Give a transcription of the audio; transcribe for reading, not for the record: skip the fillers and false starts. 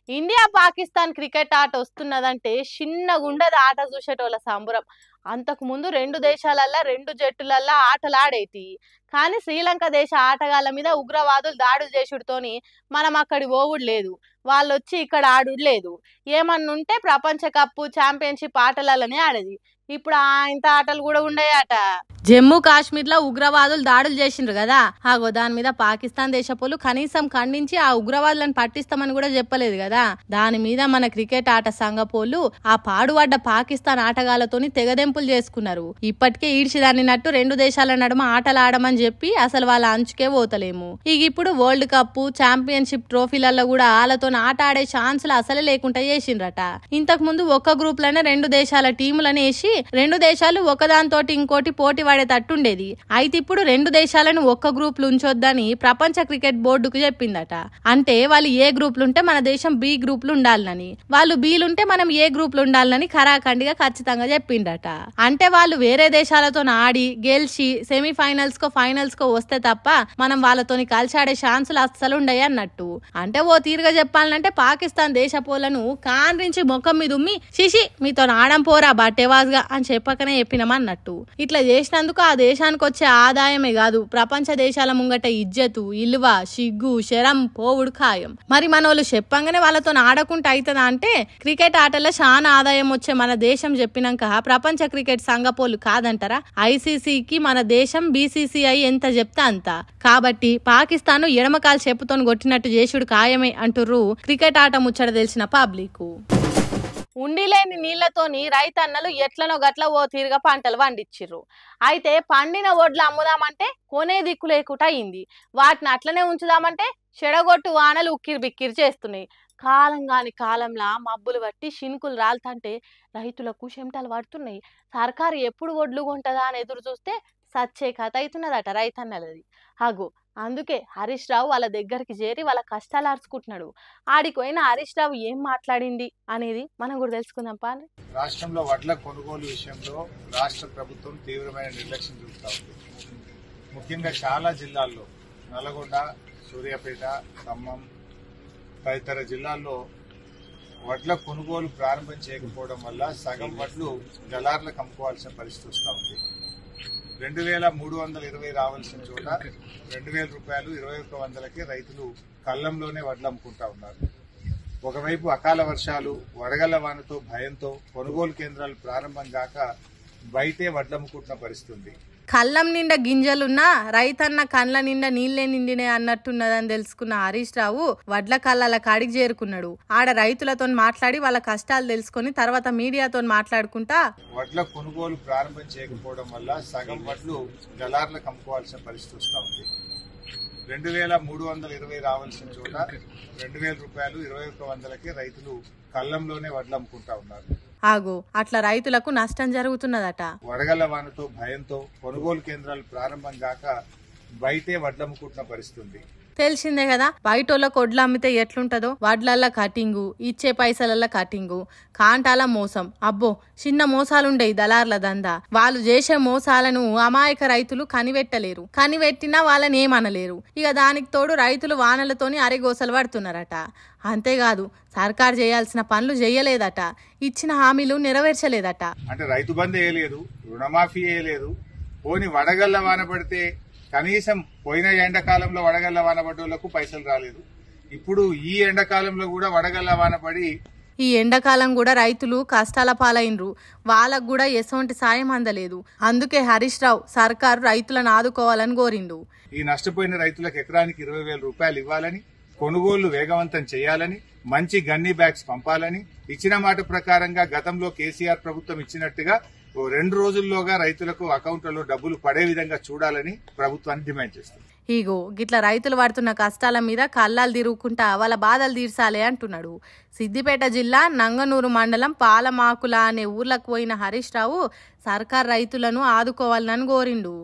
India Pakistan cricket ఆట వస్తున్నదంటే చిన్నగుండదు ఆట చూసేటోళ్ళ సంబరం. అంతకు ముందు రెండు దేశాలల్లా రెండు జట్టులల్లా ఆటలాడేటి. కానీ శ్రీలంక దేశ ఆటగాళ్ళ మీద ఉగ్రవాదులు దాడులు చేసుడుతోని మనం అక్కడి పోవుడు లేదు. వాళ్ళొచ్చి ఇక్కడ ఆడుడు లేదు. ఏమన్నుంటే ప్రపంచ కప్పు ఛాంపియన్షిప్ ఆటలలోనే ఆడేది. ఇప్పుడు ఇంత ఆటలు కూడా ఉండేయట. జమ్మూ కాశ్మీర్ లో ఉగ్రవాదులు దాడులు చేసిండ్రు కదా, ఆగో దాని మీద పాకిస్తాన్ దేశపోలు కనీసం ఖండించి ఆ ఉగ్రవాదులను పట్టిస్తామని కూడా చెప్పలేదు కదా. దాని మీద మన క్రికెట్ ఆట సంఘపోలు ఆ పాడుపడ్డ పాకిస్తాన్ ఆటగాళ్లతోని తెగదెంపులు చేసుకున్నారు. ఇప్పటికే ఈడ్చిదాన్నినట్టు రెండు దేశాల నడుమ ఆటలు ఆడమని చెప్పి అసలు వాళ్ళ అంచుకే పోతలేము. ఇక ఇప్పుడు వరల్డ్ కప్ ఛాంపియన్షిప్ ట్రోఫీలలో కూడా వాళ్ళతో ఆట ఆడే ఛాన్సులు అసలే లేకుండా చేసిండ్రట. ఇంతకు ముందు ఒక్క గ్రూప్ లోనే రెండు దేశాల టీములను వేసి రెండు దేశాలు ఒకదానితోటి ఇంకోటి పోటీ పడేటట్టుండేది. అయితే ఇప్పుడు రెండు దేశాలను ఒక్క గ్రూప్ లో ఉంచొద్దని ప్రపంచ క్రికెట్ బోర్డుకు చెప్పిందట. అంటే వాళ్ళు ఏ గ్రూప్ లుంటే మన దేశం బి గ్రూప్ లో ఉండాలని, వాళ్ళు బీలుంటే మనం ఏ గ్రూప్ లో ఉండాలని ఖరాఖండిగా ఖచ్చితంగా చెప్పిండట. అంటే వాళ్ళు వేరే దేశాలతో ఆడి గెలిచి సెమీఫైనల్స్ కో ఫైనల్స్ కో వస్తే తప్ప మనం వాళ్ళతోని కలిసి ఆడే ఛాన్సులు అస్సలు ఉండయి అన్నట్టు. అంటే ఓ తీరుగా చెప్పాలంటే పాకిస్తాన్ దేశపోలను కాండ్రించి ముఖం మీద ఉమ్మి శిషి మీతో ఆడం పోరా బట్టేవాజ్గా అని చెప్పకనే చెప్పినామన్నట్టు. ఇట్లా చేసినందుకు ఆ దేశానికి వచ్చే ఆదాయమే కాదు, ప్రపంచ దేశాల ముంగట ఇజ్జతు ఇల్లువ సిగ్గు శరం పోవుడు ఖాయం. మరి మనోళ్ళు చెప్పంగానే వాళ్ళతో ఆడకుండా అవుతుందా అంటే, క్రికెట్ ఆటల్లో చాలా ఆదాయం వచ్చే మన దేశం చెప్పినాక ప్రపంచ క్రికెట్ సంఘపోలు కాదంటారా? ఐసీసీకి మన దేశం బీసీసీఐ ఎంత చెప్తా అంత. కాబట్టి పాకిస్తాన్ ఎడమకాలు చెప్పుతోని కొట్టినట్టు చేసుడు ఖాయమే అంటుర్రు క్రికెట్ ఆట ముచ్చట తెలిసిన పబ్లిక్. ఉండిలేని నీళ్లతోని రైతన్నలు ఎట్లనో గట్ల ఓ తీరుగా పంటలు పండించిర్రు. అయితే పండిన వడ్లు అమ్ముదామంటే కొనే దిక్కు లేకుండా అయింది. వాటిని అట్లనే ఉంచుదామంటే చెడగొట్టు వానలు ఉక్కిరి బిక్కిరి చేస్తున్నాయి. కాలం కాని కాలంలా మబ్బులు పట్టి శినుకులు రాలుతంటే రైతులకు చెమటలు పడుతున్నాయి. సర్కారు ఎప్పుడు వడ్లు కొంటదా అని ఎదురు చూస్తే సచ్చే కథ అవుతున్నదట రైతన్నలది. అగో అందుకే హరీష్ రావు వాళ్ళ దగ్గరికి చేరి వాళ్ళ కష్టాలు అరుచుకుంటున్నాడు. ఆడికి పోయిన హరీష్ రావు ఏం మాట్లాడింది అనేది మనం కూడా తెలుసుకుందాం పాని. రాష్ట్రంలో వడ్ల కొనుగోలు విషయంలో రాష్ట్ర ప్రభుత్వం తీవ్రమైన నిర్లక్ష్యం చూపుతా ఉంది. ముఖ్యంగా చాలా జిల్లాల్లో నల్గొండ, సూర్యాపేట, ఖమ్మం తదితర జిల్లాల్లో వడ్ల కొనుగోలు ప్రారంభం చేయకపోవడం వల్ల సగం వడ్లు దళార్లకు అమ్ముకోవాల్సిన పరిస్థితి వస్తూ ఉంది. 2,320 రావాల్సిన చోట 2,000 రూపాయలు 2,100కి రైతులు కళ్ళంలోనే వడ్లు అమ్ముకుంటా ఉన్నారు. ఒకవైపు అకాల వర్షాలు వడగళ్ల వానతో భయంతో కొనుగోలు కేంద్రాలు ప్రారంభం కాక బయటే వడ్లు అమ్ముకుంటున్న పరిస్థితి ఉంది. కళ్ళం నిండా గింజలున్నా రైతన్న కండ్ల నిండా నీళ్లే నిండినే అన్నట్టున్నదని తెలుసుకున్న హరీష్ రావు వడ్ల కళ్ళల కాడికి చేరుకున్నాడు. ఆడ రైతులతో మాట్లాడి వాళ్ళ కష్టాలు తెలుసుకుని తర్వాత మీడియాతో మాట్లాడుకుంటా వడ్ల కొనుగోలు ప్రారంభం చేయకపోవడం వల్ల సగం వడ్లు దళార్లకు అమ్ముకోవాల్సిన పరిస్థితి వస్తూ ఉంది. 2,320 రావాల్సిన చోట 2,000 రూపాయలు 2,100కి రైతులు కళ్ళంలోనే వడ్లు అమ్ముకుంటా ఉన్నారు. ఆగో అట్లా రైతులకు నష్టం జరుగుతున్నదట. వడగళ్ల వానతో భయంతో కొనుగోలు కేంద్రాలు ప్రారంభం కాక బయటే వడ్లు అమ్ముకుంటున్న పరిస్థితి ఉంది. తెలిసిందే కదా, బయటోళ్ళకి వడ్లు అమ్మితే ఎట్లుంటదో. వడ్లల్లా కటింగు, ఇచ్చే పైసలల్లా కటింగు, కాంటాల మోసం. అబ్బో చిన్న మోసాలుండయి దళార్ల దందా. వాళ్ళు చేసే మోసాలను అమాయక రైతులు కనిపెట్టలేరు, కనిపెట్టినా వాళ్ళని ఏమనలేరు. ఇక దానికి తోడు రైతులు వానలతోని అరిగోసలు పడుతున్నారట. అంతేకాదు సర్కారు చేయాల్సిన పనులు చేయలేదట, ఇచ్చిన హామీలు నెరవేర్చలేదట. అంటే రైతు బంధు వేయలేదు, రుణమాఫీ వేయలేదు. పోని వడగళ్ల వాన పడితే కనీసం పోయిన ఎండాకాలంలో వడగళ్ల వాన పడ్డోళ్లకు పైసలు రాలేదు. ఇప్పుడు ఈ ఎండాకాలంలో కూడా వడగళ్ల వాన పడి ఈ ఎండాకాలం కూడా రైతులు కష్టాల పాలైనరు. వాళ్ళకు కూడా ఎసొంటి సాయం అందలేదు. అందుకే హరీష్ రావు సర్కారు రైతులను ఆదుకోవాలని కోరిండు. ఈ నష్టపోయిన రైతులకు ఎకరానికి 20,000 రూపాయలు ఇవ్వాలని, కొనుగోళ్లు వేగవంతం చేయాలని, మంచి గన్నీ బ్యాగ్స్ పంపాలని, ఇచ్చిన మాట ప్రకారంగా గతంలో కేసీఆర్ ప్రభుత్వం ఇచ్చినట్టుగా 2 రోజుల్లోగా రైతులకు అకౌంట్లలో డబ్బులు పడే విధంగా చూడాలని ప్రభుత్వాన్ని డిమాండ్ చేస్తుంది. ఇగో గిట్ల రైతులు పడుతున్న కష్టాల మీద కళ్ళాలు తిరుగుకుంటా వాళ్ళ బాధలు తీర్చాలే అంటున్నాడు. సిద్దిపేట జిల్లా నంగనూరు మండలం పాలమాకుల అనే ఊర్లకు పోయిన హరీష్ రావు సర్కార్ రైతులను ఆదుకోవాలని కోరిండు.